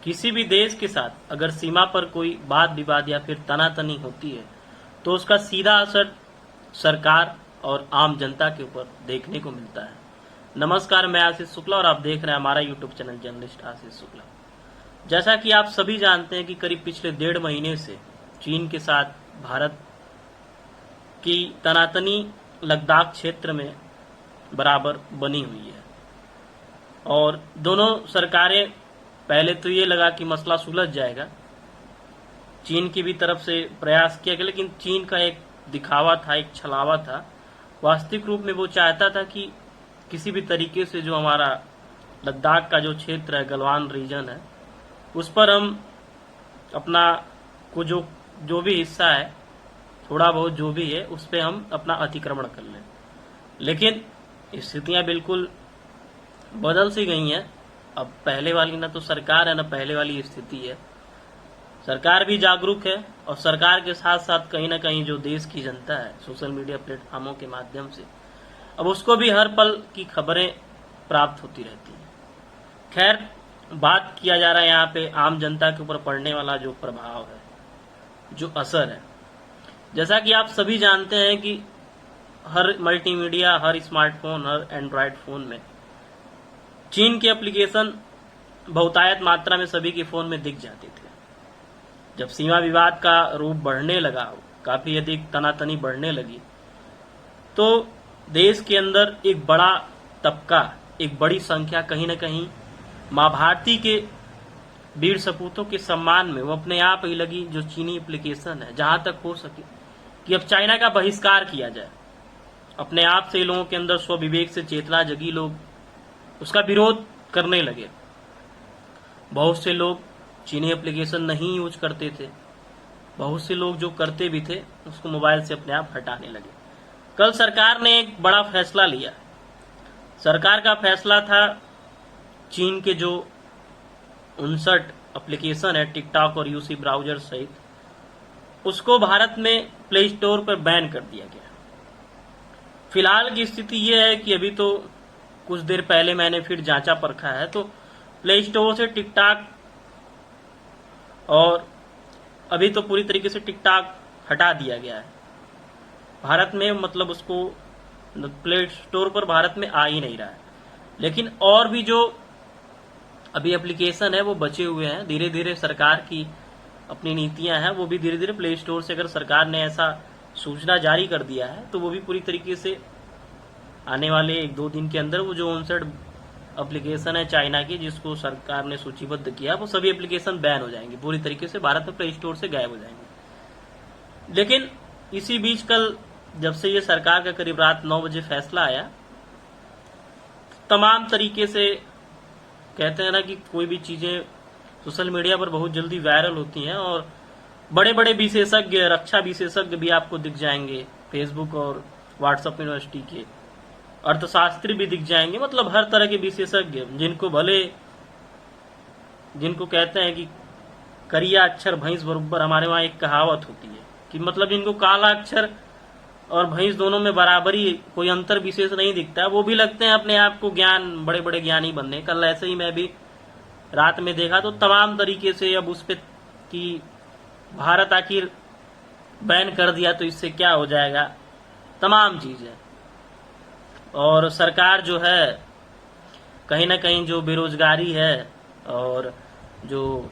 किसी भी देश के साथ अगर सीमा पर कोई वाद विवाद या फिर तनातनी होती है तो उसका सीधा असर सरकार और आम जनता के ऊपर देखने को मिलता है। नमस्कार, मैं आशीष शुक्ला और आप देख रहे हैं हमारा YouTube channel journalist Ashish Shukla. जैसा कि आप सभी जानते हैं कि करीब पिछले 1.5 महीने से चीन के साथ भारत की तनातनी लद्दाख क्षेत्र में बराबर बनी हुई है और दोनों सरकारें पहले तो ये लगा कि मसला सुलझ जाएगा, चीन की भी तरफ से प्रयास किया गया, लेकिन चीन का एक दिखावा था, एक छलावा था। वास्तविक रूप में वो चाहता था कि किसी भी तरीके से जो हमारा लद्दाख का जो क्षेत्र है, गलवान रीजन है, उस पर हम अपना को जो भी हिस्सा है, थोड़ा बहुत जो भी है, उस पर हम अपना अतिक्रमण कर लें। लेकिन स्थितियां बिल्कुल बदल सी गई हैं। अब पहले वाली ना तो सरकार है ना पहले वाली स्थिति है। सरकार भी जागरूक है और सरकार के साथ साथ कहीं ना कहीं जो देश की जनता है सोशल मीडिया प्लेटफॉर्मों के माध्यम से अब उसको भी हर पल की खबरें प्राप्त होती रहती हैं। खैर, बात किया जा रहा है यहाँ पे आम जनता के ऊपर पड़ने वाला जो प्रभाव है, जो असर है। जैसा कि आप सभी जानते हैं कि हर मल्टीमीडिया, हर स्मार्टफोन, हर एंड्रॉयड फोन में चीन के एप्लीकेशन बहुतायत मात्रा में सभी के फोन में दिख जाते थे। जब सीमा विवाद का रूप बढ़ने लगा, काफी अधिक तनातनी बढ़ने लगी, तो देश के अंदर एक बड़ा तबका, एक बड़ी संख्या कहीं न कहीं मां भारती के वीर सपूतों के सम्मान में वो अपने आप ही लगी जो चीनी एप्लीकेशन है, जहां तक हो सके कि अब चाइना का बहिष्कार किया जाए। अपने आप से लोगों के अंदर स्वविवेक से चेतना जगी, लोग उसका विरोध करने लगे। बहुत से लोग चीनी एप्लीकेशन नहीं यूज करते थे, बहुत से लोग जो करते भी थे उसको मोबाइल से अपने आप हटाने लगे। कल सरकार ने एक बड़ा फैसला लिया। सरकार का फैसला था चीन के जो 59 एप्लीकेशन है, टिकटॉक और यूसी ब्राउजर सहित, उसको भारत में प्ले स्टोर पर बैन कर दिया गया। फिलहाल की स्थिति यह है कि अभी तो कुछ देर पहले मैंने फिर जांचा परखा है, तो प्ले स्टोर से टिकटॉक, और अभी तो पूरी तरीके से टिकटॉक हटा दिया गया है भारत में, मतलब उसको प्ले स्टोर पर भारत में आ ही नहीं रहा है। लेकिन और भी जो अभी एप्लीकेशन है वो बचे हुए हैं। धीरे धीरे सरकार की अपनी नीतियां हैं, वो भी धीरे धीरे प्ले स्टोर से, अगर सरकार ने ऐसा सूचना जारी कर दिया है तो वो भी पूरी तरीके से आने वाले 1-2 दिन के अंदर वो जो 59 एप्लीकेशन है चाइना की जिसको सरकार ने सूचीबद्ध किया, वो सभी एप्लीकेशन बैन हो जाएंगे, पूरी तरीके से भारत में प्ले स्टोर से गायब हो जाएंगे। लेकिन इसी बीच कल जब से ये सरकार का करीब रात 9 बजे फैसला आया, तमाम तरीके से कहते हैं ना कि कोई भी चीजें सोशल मीडिया पर बहुत जल्दी वायरल होती हैं और बड़े बड़े विशेषज्ञ, रक्षा विशेषज्ञ भी आपको दिख जाएंगे फेसबुक और व्हाट्सएप यूनिवर्सिटी के, अर्थशास्त्री भी दिख जाएंगे, मतलब हर तरह के विशेषज्ञ जिनको कहते हैं कि करिया अक्षर भैंस बरोबर। हमारे वहां एक कहावत होती है कि मतलब जिनको काला अक्षर और भैंस दोनों में बराबरी, कोई अंतर विशेष नहीं दिखता है, वो भी लगते हैं अपने आप को बड़े बड़े ज्ञानी बनने। कल ऐसे ही मैं भी रात में देखा तो तमाम तरीके से अब उस पे कि भारत आखिर बैन कर दिया तो इससे क्या हो जाएगा, तमाम चीजें। और सरकार जो है कहीं ना कहीं जो बेरोजगारी है और जो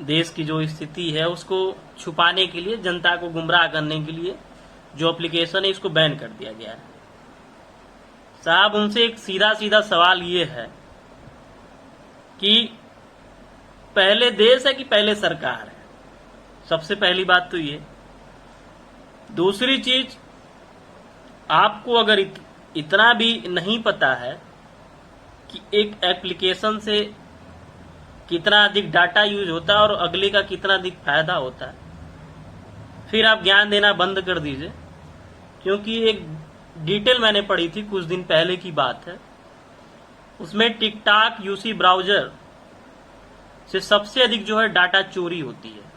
देश की जो स्थिति है उसको छुपाने के लिए, जनता को गुमराह करने के लिए जो एप्लीकेशन है इसको बैन कर दिया गया है। साहब, उनसे एक सीधा सीधा सवाल ये है कि पहले देश है कि पहले सरकार है? सबसे पहली बात तो ये। दूसरी चीज, आपको अगर इतना भी नहीं पता है कि एक एप्लीकेशन से कितना अधिक डाटा यूज होता है और अगले का कितना अधिक फायदा होता है, फिर आप ज्ञान देना बंद कर दीजिए। क्योंकि एक डिटेल मैंने पढ़ी थी, कुछ दिन पहले की बात है, उसमें टिकटॉक यूसी ब्राउजर से सबसे अधिक जो है डाटा चोरी होती है।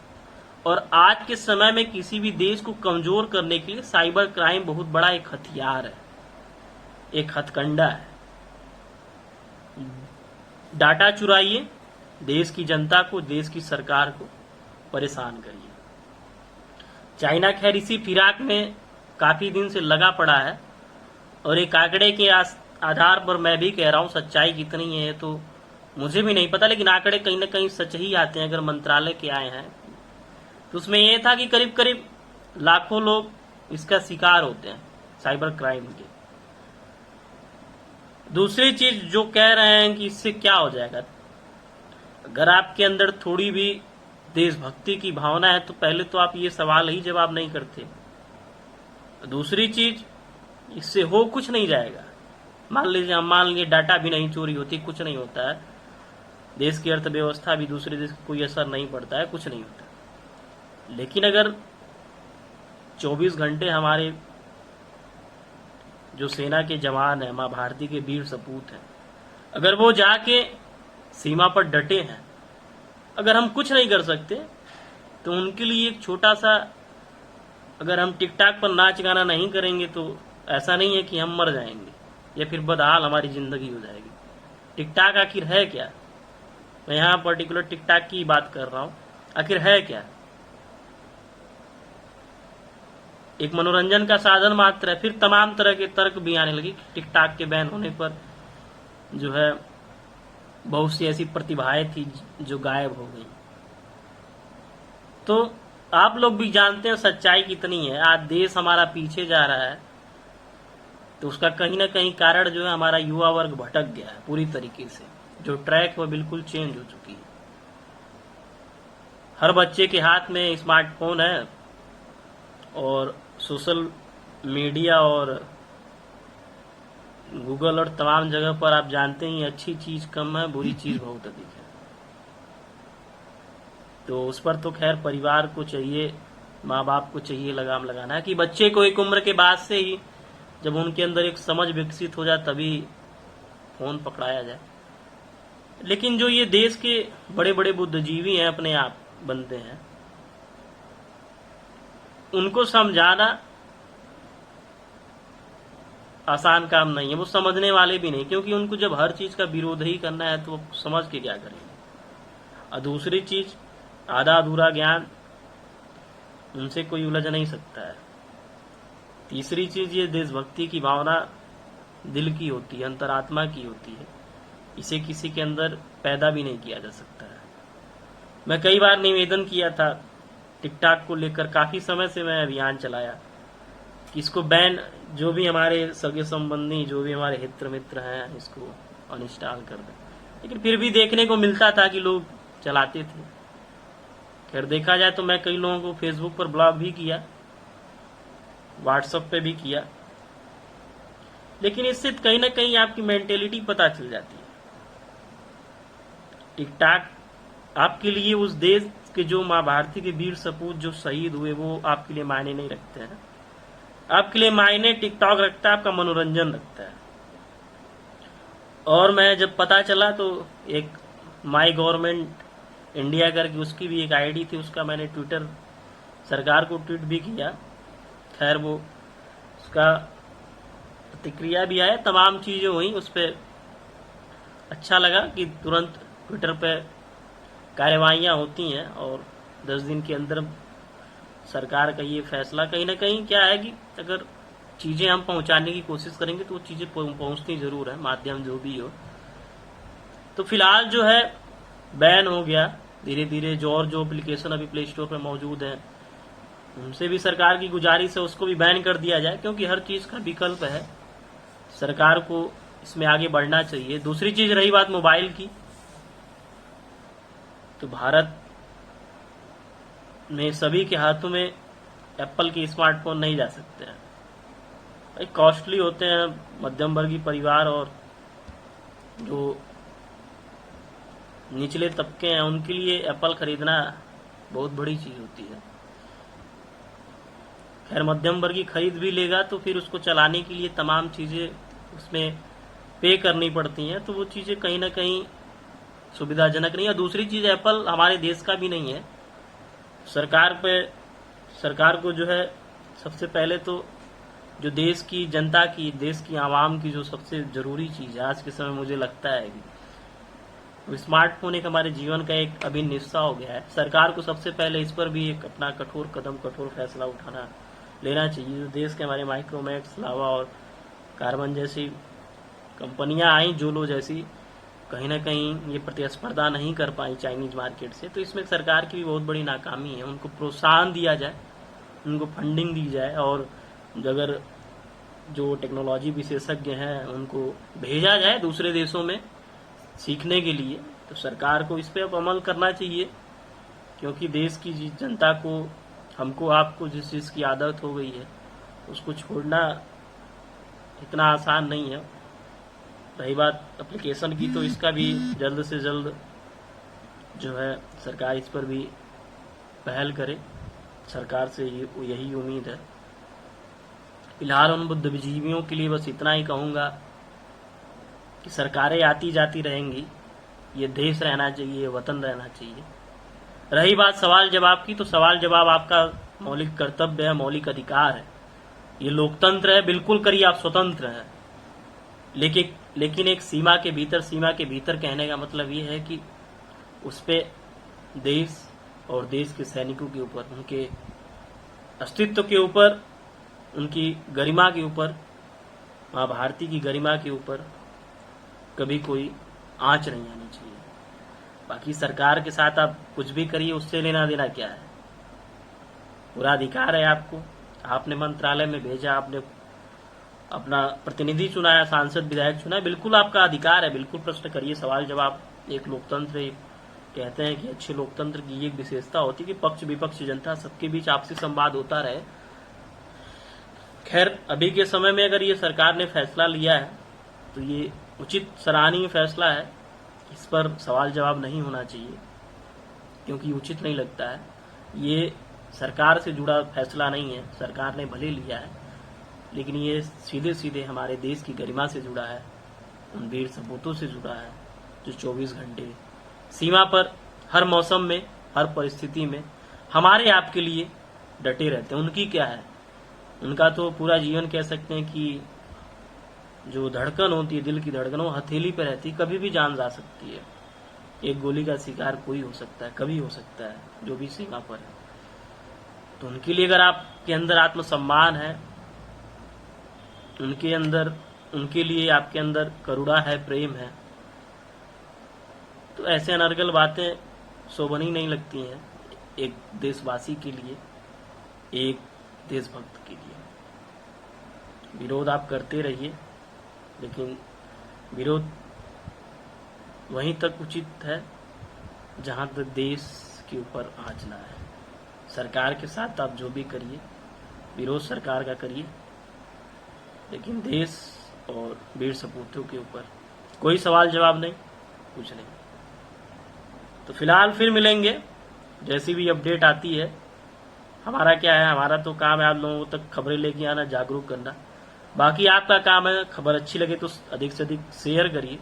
और आज के समय में किसी भी देश को कमजोर करने के लिए साइबर क्राइम बहुत बड़ा एक हथियार है, एक हथकंडा है। डाटा चुराइए, देश की जनता को, देश की सरकार को परेशान करिए। चाइना खैर इसी फिराक में काफी दिन से लगा पड़ा है, और एक आंकड़े के आधार पर मैं भी कह रहा हूं, सच्चाई कितनी है तो मुझे भी नहीं पता, लेकिन आंकड़े कहीं ना कहीं सच ही आते हैं। अगर मंत्रालय के आए हैं तो उसमें यह था कि करीब करीब लाखों लोग इसका शिकार होते हैं, साइबर क्राइम के। दूसरी चीज जो कह रहे हैं कि इससे क्या हो जाएगा, अगर आपके अंदर थोड़ी भी देशभक्ति की भावना है तो पहले तो आप ये सवाल ही जवाब नहीं करते। दूसरी चीज, इससे हो कुछ नहीं जाएगा। मान लीजिए डाटा भी नहीं चोरी होती, कुछ नहीं होता है, देश की अर्थव्यवस्था भी दूसरे देश को कोई असर नहीं पड़ता है, कुछ नहीं होता। लेकिन अगर 24 घंटे हमारे जो सेना के जवान हैं, मां भारती के वीर सपूत हैं, अगर वो जाके सीमा पर डटे हैं, अगर हम कुछ नहीं कर सकते तो उनके लिए एक छोटा सा, अगर हम टिकटॉक पर नाच गाना नहीं करेंगे तो ऐसा नहीं है कि हम मर जाएंगे या फिर बदहाल हमारी जिंदगी हो जाएगी। टिकटॉक आखिर है क्या? मैं यहाँ पर्टिकुलर टिकटॉक की बात कर रहा हूं, आखिर है क्या? एक मनोरंजन का साधन मात्र है। फिर तमाम तरह के तर्क भी आने लगे कि टिकटॉक के बैन होने पर जो है बहुत सी ऐसी प्रतिभाएं थी जो गायब हो गई। तो आप लोग भी जानते हैं सच्चाई कितनी है। आज देश हमारा पीछे जा रहा है तो उसका कहीं ना कहीं कारण जो है हमारा युवा वर्ग भटक गया है पूरी तरीके से। जो ट्रैक है वो बिल्कुल चेंज हो चुकी है। हर बच्चे के हाथ में स्मार्टफोन है और सोशल मीडिया और गूगल और तमाम जगह पर आप जानते ही अच्छी चीज कम है, बुरी चीज बहुत अधिक है। तो उस पर तो खैर परिवार को चाहिए, माँ बाप को चाहिए लगाम लगाना है कि बच्चे को एक उम्र के बाद से ही, जब उनके अंदर एक समझ विकसित हो जाए तभी फोन पकड़ाया जाए। लेकिन जो ये देश के बड़े बड़े बुद्धिजीवी हैं, अपने आप बनते हैं, उनको समझाना आसान काम नहीं है। वो समझने वाले भी नहीं, क्योंकि उनको जब हर चीज का विरोध ही करना है तो वो समझ के क्या करेंगे। और दूसरी चीज, आधा अधूरा ज्ञान, उनसे कोई उलझ नहीं सकता है। तीसरी चीज, ये देशभक्ति की भावना दिल की होती है, अंतरात्मा की होती है, इसे किसी के अंदर पैदा भी नहीं किया जा सकता है। मैं कई बार निवेदन किया था टिकटॉक को लेकर, काफी समय से मैं अभियान चलाया कि इसको बैन, जो भी हमारे सगे संबंधी, जो भी हमारे हित मित्र हैं, इसको अनइंस्टॉल कर दें। लेकिन फिर भी देखने को मिलता था कि लोग चलाते थे। खैर देखा जाए तो मैं कई लोगों को फेसबुक पर ब्लॉक भी किया, व्हाट्सएप पे भी किया, लेकिन इससे कहीं ना कहीं आपकी मेंटेलिटी पता चल जाती है। टिकटॉक आपके लिए उस देश के जो माँ भारती के वीर सपूत जो शहीद हुए, वो आपके लिए मायने नहीं रखते हैं। आपके लिए मायने टिकटॉक रखता है, आपका मनोरंजन रखता है। और मैं जब पता चला तो एक माई गवर्नमेंट इंडिया करके उसकी भी एक आईडी थी, उसका मैंने ट्विटर सरकार को ट्वीट भी किया। खैर वो उसका प्रतिक्रिया भी आया, तमाम चीजें हुई, उस पर अच्छा लगा कि तुरंत ट्विटर पे कार्यवाहियां होती हैं और 10 दिन के अंदर सरकार का ये फैसला कहीं ना कहीं क्या है कि अगर चीजें हम पहुंचाने की कोशिश करेंगे तो वो चीजें पहुंचती जरूर है, माध्यम जो भी हो। तो फिलहाल जो है बैन हो गया धीरे धीरे। जो एप्लीकेशन अभी प्ले स्टोर पर मौजूद है, उनसे भी सरकार की गुजारिश है उसको भी बैन कर दिया जाए, क्योंकि हर चीज का विकल्प है, सरकार को इसमें आगे बढ़ना चाहिए। दूसरी चीज रही बात मोबाइल की, तो भारत में सभी के हाथों में एप्पल के स्मार्टफोन नहीं जा सकते हैं भाई, कॉस्टली होते हैं। मध्यम वर्गीय परिवार और जो निचले तबके हैं उनके लिए एप्पल खरीदना बहुत बड़ी चीज होती है। खैर मध्यम वर्गीय खरीद भी लेगा तो फिर उसको चलाने के लिए तमाम चीजें उसमें पे करनी पड़ती हैं, तो वो चीजें कहीं ना कहीं सुविधाजनक नहीं है। दूसरी चीज, एप्पल हमारे देश का भी नहीं है। सरकार को जो है सबसे पहले तो जो देश की जनता की, देश की आवाम की जो सबसे जरूरी चीज है आज के समय, मुझे लगता है कि स्मार्टफोन एक हमारे जीवन का एक अभिन्न हिस्सा हो गया है। सरकार को सबसे पहले इस पर भी एक अपना कठोर फैसला उठाना लेना चाहिए। जो देश के हमारे माइक्रोमैक्स, लावा और कार्बन जैसी कंपनियां आई, जोलो जैसी, कहीं ना कहीं ये प्रतिस्पर्धा नहीं कर पाई चाइनीज मार्केट से, तो इसमें सरकार की भी बहुत बड़ी नाकामी है। उनको प्रोत्साहन दिया जाए, उनको फंडिंग दी जाए, और अगर जो टेक्नोलॉजी विशेषज्ञ हैं उनको भेजा जाए दूसरे देशों में सीखने के लिए, तो सरकार को इस पे अब अमल करना चाहिए। क्योंकि देश की जनता को, हमको आपको जिस चीज़ की आदत हो गई है उसको छोड़ना इतना आसान नहीं है। रही बात एप्लीकेशन की, तो इसका भी जल्द से जल्द जो है सरकार इस पर भी पहल करे। सरकार से यही उम्मीद है। फिलहाल उन बुद्धिजीवियों के लिए बस इतना ही कहूँगा कि सरकारें आती जाती रहेंगी, ये देश रहना चाहिए, ये वतन रहना चाहिए। रही बात सवाल जवाब की, तो सवाल जवाब आपका मौलिक कर्तव्य है, मौलिक अधिकार है। ये लोकतंत्र है, बिल्कुल करिए, आप स्वतंत्र हैं। लेकिन एक सीमा के भीतर कहने का मतलब ये है कि उस पे देश और देश के सैनिकों के ऊपर, उनके अस्तित्व के ऊपर, उनकी गरिमा के ऊपर, माँ भारती की गरिमा के ऊपर कभी कोई आंच नहीं आनी चाहिए। बाकी सरकार के साथ आप कुछ भी करिए, उससे लेना देना क्या है? पूरा अधिकार है आपको। आपने मंत्रालय में भेजा, आपने अपना प्रतिनिधि चुनाया, सांसद विधायक चुना, बिल्कुल आपका अधिकार है, बिल्कुल प्रश्न करिए, सवाल जवाब। एक लोकतंत्र, कहते हैं कि अच्छे लोकतंत्र की एक विशेषता होती है कि पक्ष विपक्ष जनता सबके बीच आपसी संवाद होता रहे। खैर, अभी के समय में अगर ये सरकार ने फैसला लिया है तो ये उचित सराहनीय फैसला है। इस पर सवाल जवाब नहीं होना चाहिए, क्योंकि उचित नहीं लगता है। ये सरकार से जुड़ा फैसला नहीं है, सरकार ने भले लिया है, लेकिन ये सीधे सीधे हमारे देश की गरिमा से जुड़ा है, उन वीर सपूतों से जुड़ा है जो 24 घंटे सीमा पर, हर मौसम में, हर परिस्थिति में हमारे आपके लिए डटे रहते हैं। उनकी क्या है, उनका तो पूरा जीवन कह सकते हैं कि जो धड़कन होती है, दिल की धड़कन, वो हथेली पे रहती, कभी भी जान जा सकती है। एक गोली का शिकार कोई हो सकता है, कभी हो सकता है, जो भी सीमा पर है। तो उनके लिए अगर आपके अंदर आत्मसम्मान है, उनके लिए आपके अंदर करुणा है, प्रेम है, तो ऐसे अनर्गल बातें शोभनीय नहीं लगती हैं एक देशवासी के लिए, एक देशभक्त के लिए। विरोध आप करते रहिए, लेकिन विरोध वहीं तक उचित है जहां तक देश के ऊपर आंचना है। सरकार के साथ आप जो भी करिए, विरोध सरकार का करिए, लेकिन देश और वीर सपूतों के ऊपर कोई सवाल जवाब नहीं, कुछ नहीं। तो फिलहाल फिर मिलेंगे, जैसी भी अपडेट आती है। हमारा क्या है, हमारा तो काम है आप लोगों तक खबरें लेके आना, जागरूक करना। बाकी आपका काम है, खबर अच्छी लगे तो अधिक से अधिक शेयर करिए,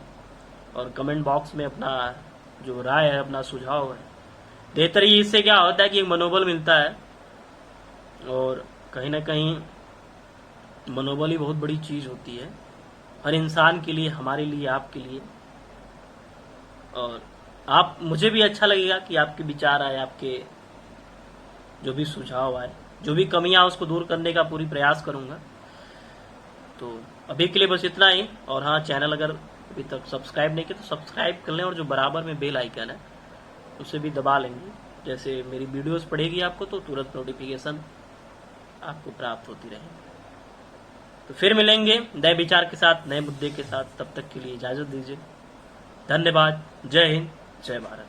और कमेंट बॉक्स में अपना जो राय है, अपना सुझाव है देते रहिए। इससे क्या होता है कि एक मनोबल मिलता है, और कहीं ना कहीं मनोबल ही बहुत बड़ी चीज होती है हर इंसान के लिए, हमारे लिए, आपके लिए। और आप, मुझे भी अच्छा लगेगा कि आपके विचार आए, आपके जो भी सुझाव आए, जो भी कमियां, उसको दूर करने का पूरी प्रयास करूंगा। तो अभी के लिए बस इतना ही। और हाँ, चैनल अगर अभी तक सब्सक्राइब नहीं किया तो सब्सक्राइब कर लें, और जो बराबर में बेल आइकन है उसे भी दबा लेंगे। जैसे मेरी वीडियोस पड़ेगी आपको तो तुरंत नोटिफिकेशन आपको प्राप्त होती रहेगी। तो फिर मिलेंगे नए विचार के साथ, नए मुद्दे के साथ। तब तक के लिए इजाजत दीजिए। धन्यवाद। जय हिंद, जय भारत।